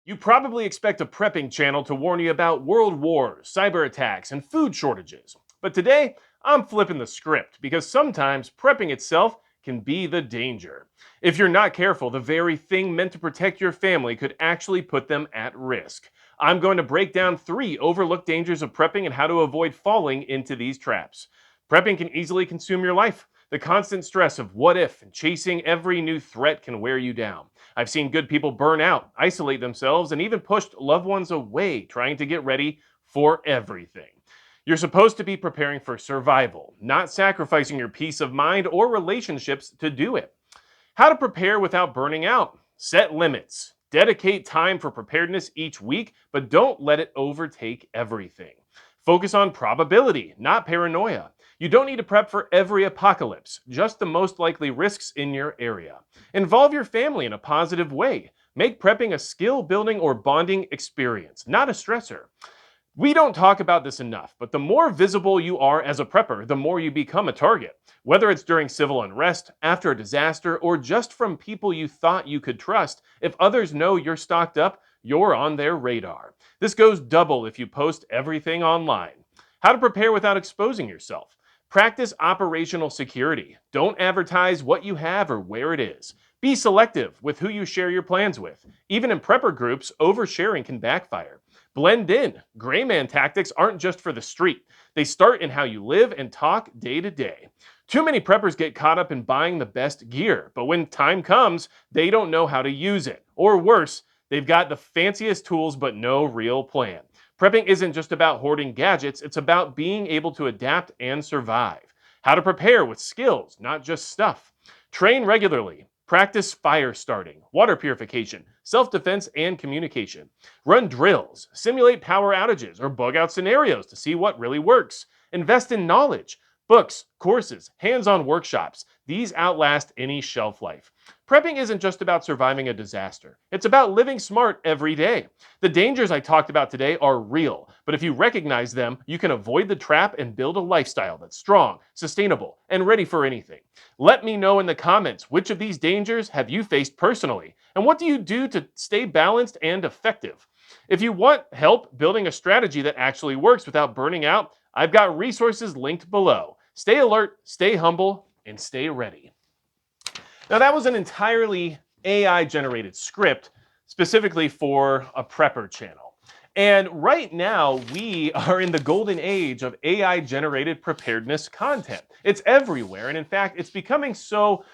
You probably expect a prepping channel to warn you about world wars, cyber attacks, and food shortages. But today, I'm flipping the script because sometimes prepping itself can be the danger. If you're not careful, the very thing meant to protect your family could actually put them at risk. I'm going to break down 3 overlooked dangers of prepping and how to avoid falling into these traps. Prepping can easily consume your life. The constant stress of what if and chasing every new threat can wear you down. I've seen good people burn out, isolate themselves, and even pushed loved ones away trying to get ready for everything. You're supposed to be preparing for survival, not sacrificing your peace of mind or relationships to do it. How to prepare without burning out. Set limits. Dedicate time for preparedness each week, but don't let it overtake everything. Focus on probability, not paranoia. You don't need to prep for every apocalypse, just the most likely risks in your area. Involve your family in a positive way. Make prepping a skill building or bonding experience, not a stressor. We don't talk about this enough, but the more visible you are as a prepper, the more you become a target. Whether it's during civil unrest, after a disaster, or just from people you thought you could trust, if others know you're stocked up, you're on their radar. This goes double if you post everything online. How to prepare without exposing yourself. Practice operational security. Don't advertise what you have or where it is. Be selective with who you share your plans with. Even in prepper groups, oversharing can backfire. Blend in. Gray man tactics aren't just for the street. They start in how you live and talk day to day. Too many preppers get caught up in buying the best gear, but when time comes, they don't know how to use it. Or worse, they've got the fanciest tools but no real plan. Prepping isn't just about hoarding gadgets, it's about being able to adapt and survive. How to prepare with skills, not just stuff. Train regularly. Practice fire starting, water purification, self-defense, and communication. Run drills, simulate power outages, or bug out scenarios to see what really works. Invest in knowledge, books, courses, hands-on workshops. These outlast any shelf life. Prepping isn't just about surviving a disaster. It's about living smart every day. The dangers I talked about today are real, but if you recognize them, you can avoid the trap and build a lifestyle that's strong, sustainable, and ready for anything. Let me know in the comments which of these dangers have you faced personally, and what do you do to stay balanced and effective? If you want help building a strategy that actually works without burning out, I've got resources linked below. Stay alert, stay humble, and stay ready. Now, that was an entirely AI generated script specifically for a prepper channel. And right now, we are in the golden age of AI generated preparedness content. It's everywhere. And in fact, it's becoming so,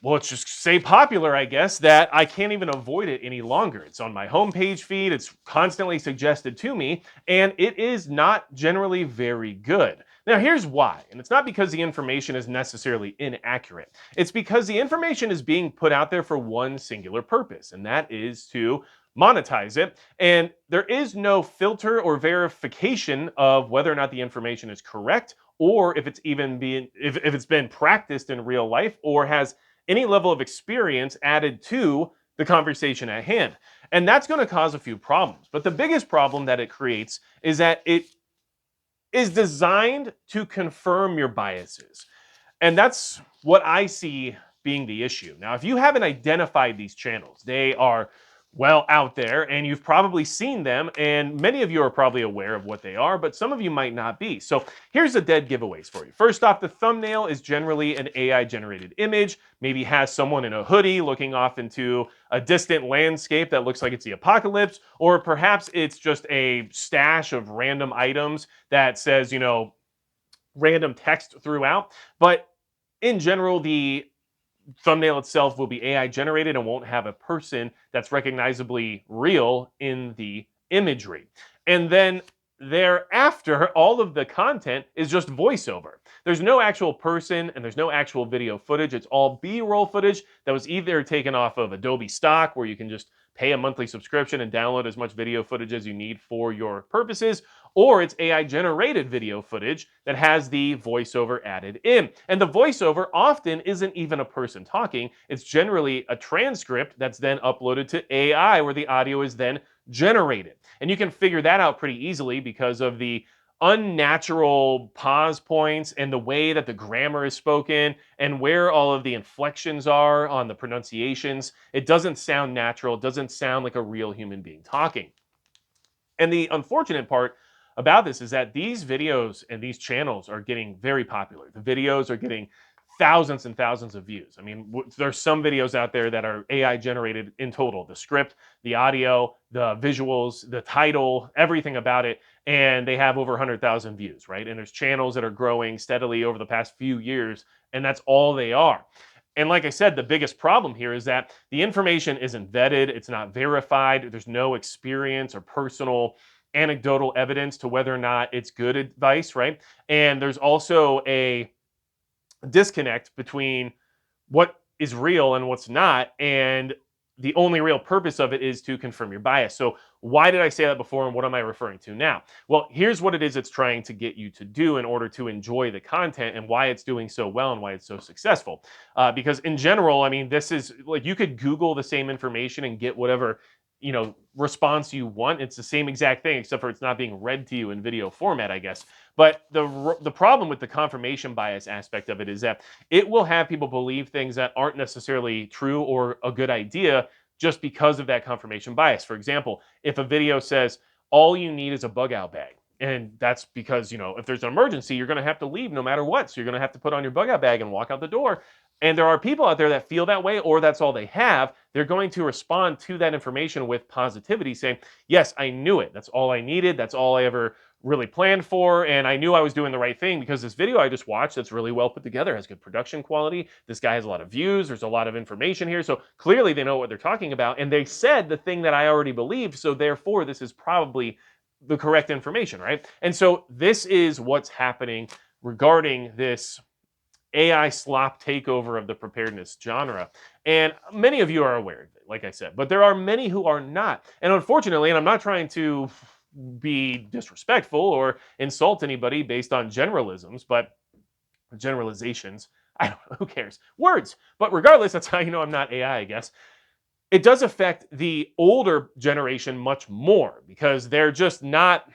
well, let's just say popular, I guess, that I can't even avoid it any longer. It's on my homepage feed, it's constantly suggested to me, and it is not generally very good. Now, here's why, and it's not because the information is necessarily inaccurate. It's because the information is being put out there for one singular purpose, and that is to monetize it. And there is no filter or verification of whether or not the information is correct, or if it's even being if it's been practiced in real life or has any level of experience added to the conversation at hand. And that's going to cause a few problems. But the biggest problem that it creates is that it is designed to confirm your biases. And that's what I see being the issue. Now, if you haven't identified these channels, they are well out there and you've probably seen them, and many of you are probably aware of what they are, but some of you might not be. So here's the dead giveaways for you. First off, the thumbnail is generally an AI generated image, maybe has someone in a hoodie looking off into a distant landscape that looks like it's the apocalypse, or perhaps it's just a stash of random items that says, random text throughout. But in general, the thumbnail itself will be AI generated and won't have a person that's recognizably real in the imagery. And then thereafter, all of the content is just voiceover. There's no actual person and there's no actual video footage. It's all B-roll footage that was either taken off of Adobe Stock, where you can just pay a monthly subscription and download as much video footage as you need for your purposes, or it's AI generated video footage that has the voiceover added in. And the voiceover often isn't even a person talking. It's generally a transcript that's then uploaded to AI, where the audio is then generated. And you can figure that out pretty easily because of the unnatural pause points and the way that the grammar is spoken and where all of the inflections are on the pronunciations. It doesn't sound natural. It doesn't sound like a real human being talking. And the unfortunate part about this is that these videos and these channels are getting very popular. The videos are getting thousands and thousands of views. I mean, there's some videos out there that are AI generated in total, the script, the audio, the visuals, the title, everything about it. And they have over 100,000 views, right? And there's channels that are growing steadily over the past few years, and that's all they are. And like I said, the biggest problem here is that the information isn't vetted, it's not verified, there's no experience or personal anecdotal evidence to whether or not it's good advice, right? And there's also a disconnect between what is real and what's not. And the only real purpose of it is to confirm your bias. So, why did I say that before and what am I referring to now? Well, here's what it is it's trying to get you to do in order to enjoy the content and why it's doing so well and why it's so successful. Because, in general, I mean, this is like you could Google the same information and get whatever response you want. It's the same exact thing except for it's not being read to you in video format, I guess. But the problem with the confirmation bias aspect of it is that it will have people believe things that aren't necessarily true or a good idea just because of that confirmation bias. For example, if a video says all you need is a bug out bag, and that's because, if there's an emergency, you're going to have to leave no matter what. So you're going to have to put on your bug out bag and walk out the door. And there are people out there that feel that way, or that's all they have. They're going to respond to that information with positivity, saying, yes, I knew it. That's all I needed. That's all I ever really planned for. And I knew I was doing the right thing because this video I just watched that's really well put together, has good production quality. This guy has a lot of views. There's a lot of information here. So clearly they know what they're talking about. And they said the thing that I already believed. So therefore, this is probably the correct information, right? And so this is what's happening regarding this AI slop takeover of the preparedness genre. And many of you are aware of it, like I said, but there are many who are not. And unfortunately, and I'm not trying to be disrespectful or insult anybody based on generalisms, but generalizations, I don't know, who cares? Words. But regardless, that's how you know I'm not AI, I guess. It does affect the older generation much more because they're just not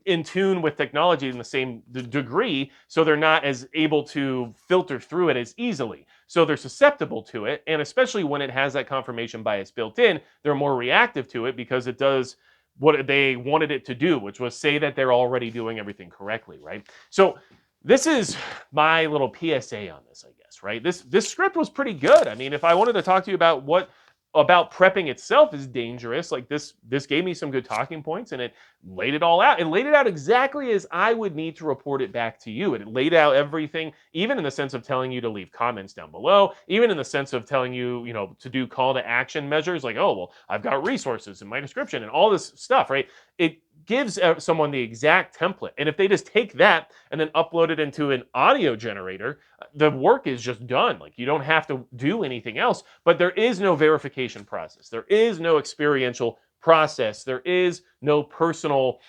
in tune with technology in the same degree, so they're not as able to filter through it as easily. So they're susceptible to it, and especially when it has that confirmation bias built in, they're more reactive to it because it does what they wanted it to do, which was say that they're already doing everything correctly, right? So this is my little PSA on this, I guess, right? This script was pretty good. I mean, if I wanted to talk to you about what about prepping itself is dangerous, like this gave me some good talking points and it laid it all out. It laid it out exactly as I would need to report it back to you. It laid out everything, even in the sense of telling you to leave comments down below, even in the sense of telling you, to do call to action measures like, oh, well, I've got resources in my description and all this stuff, right? It gives someone the exact template. And if they just take that and then upload it into an audio generator, the work is just done. Like you don't have to do anything else, but there is no verification process. There is no experiential process. There is no personal,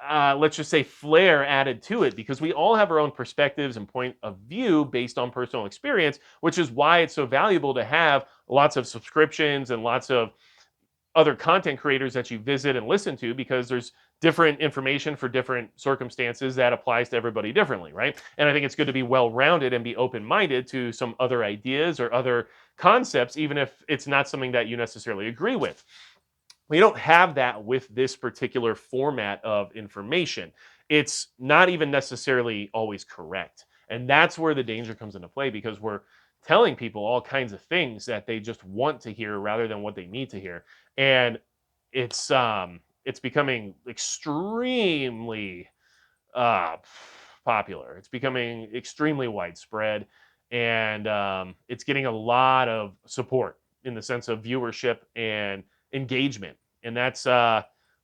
let's just say, flair added to it because we all have our own perspectives and point of view based on personal experience, which is why it's so valuable to have lots of subscriptions and lots of other content creators that you visit and listen to because there's different information for different circumstances that applies to everybody differently, right? And I think it's good to be well-rounded and be open-minded to some other ideas or other concepts, even if it's not something that you necessarily agree with. We don't have that with this particular format of information. It's not even necessarily always correct. And that's where the danger comes into play because we're telling people all kinds of things that they just want to hear rather than what they need to hear. And it's becoming extremely uh, popular. It's becoming extremely widespread, and it's getting a lot of support in the sense of viewership and engagement. And that's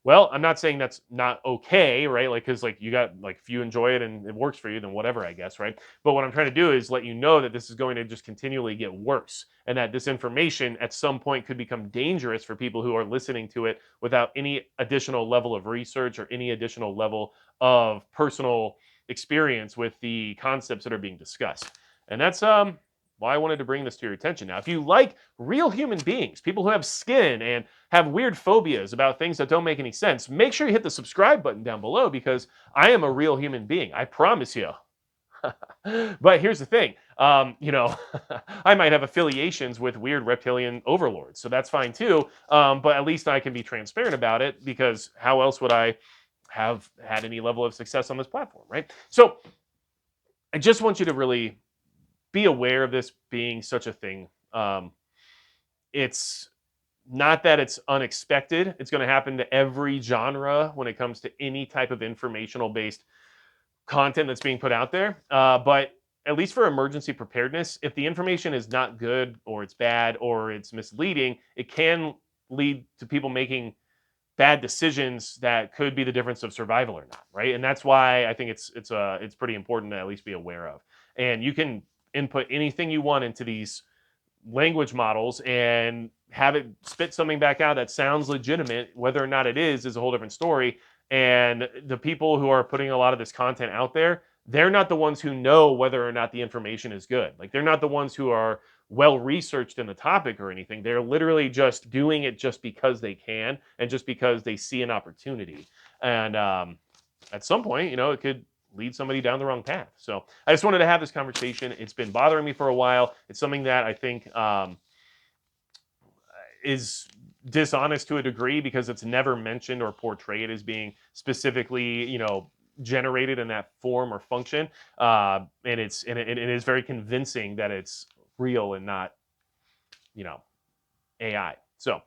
well, I'm not saying that's not okay, right? Like, because like you got like if you enjoy it and it works for you, then whatever, I guess, right? But what I'm trying to do is let you know that this is going to just continually get worse, and that this information at some point could become dangerous for people who are listening to it without any additional level of research or any additional level of personal experience with the concepts that are being discussed. And that's why I wanted to bring this to your attention. Now, if you like real human beings, people who have skin and have weird phobias about things that don't make any sense, make sure you hit the subscribe button down below because I am a real human being. I promise you. But here's the thing, I might have affiliations with weird reptilian overlords, so that's fine too. But at least I can be transparent about it because how else would I have had any level of success on this platform, right? So I just want you to really be aware of this being such a thing. It's not that it's unexpected. It's going to happen to every genre when it comes to any type of informational based content that's being put out there. But at least for emergency preparedness, if the information is not good or it's bad or it's misleading, it can lead to people making bad decisions that could be the difference of survival or not, right? And that's why I think it's pretty important to at least be aware of. And you can input anything you want into these language models and have it spit something back out that sounds legitimate. Whether or not it is a whole different story. And the people who are putting a lot of this content out there, they're not the ones who know whether or not the information is good. Like they're not the ones who are well researched in the topic or anything. They're literally just doing it just because they can and just because they see an opportunity. And at some point, it could lead somebody down the wrong path. So I just wanted to have this conversation. It's been bothering me for a while. It's something that I think is dishonest to a degree because it's never mentioned or portrayed as being specifically, generated in that form or function. And it is very convincing that it's real and not, AI. So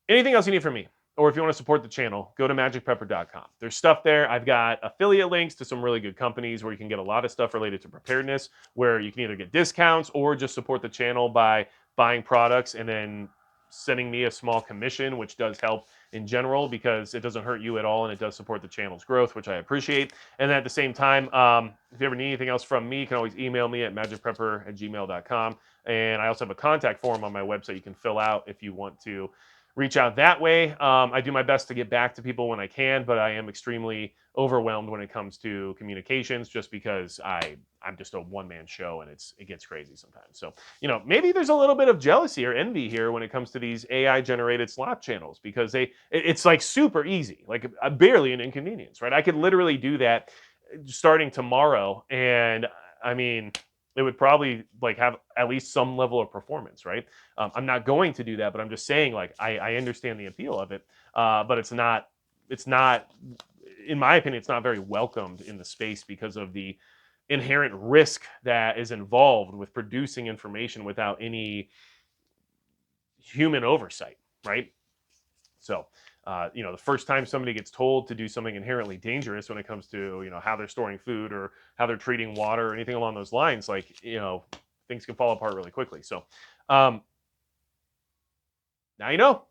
anything else you need from me? Or if you want to support the channel, go to magicpepper.com. There's stuff there. I've got affiliate links to some really good companies where you can get a lot of stuff related to preparedness, where you can either get discounts or just support the channel by buying products and then sending me a small commission, which does help in general because it doesn't hurt you at all and it does support the channel's growth, which I appreciate. And then at the same time, if you ever need anything else from me, you can always email me at magicpepper@gmail.com. And I also have a contact form on my website you can fill out if you want to reach out that way. I do my best to get back to people when I can, but I am extremely overwhelmed when it comes to communications just because I'm just a one-man show and it gets crazy sometimes. So, maybe there's a little bit of jealousy or envy here when it comes to these AI generated slot channels because it's like super easy, like barely an inconvenience, right? I could literally do that starting tomorrow and I mean, it would probably like have at least some level of performance, right? I'm not going to do that, but I'm just saying like I understand the appeal of it, but it's not, in my opinion, it's not very welcomed in the space because of the inherent risk that is involved with producing information without any human oversight, right? So, the first time somebody gets told to do something inherently dangerous when it comes to, how they're storing food or how they're treating water or anything along those lines, like, things can fall apart really quickly. So, now you know.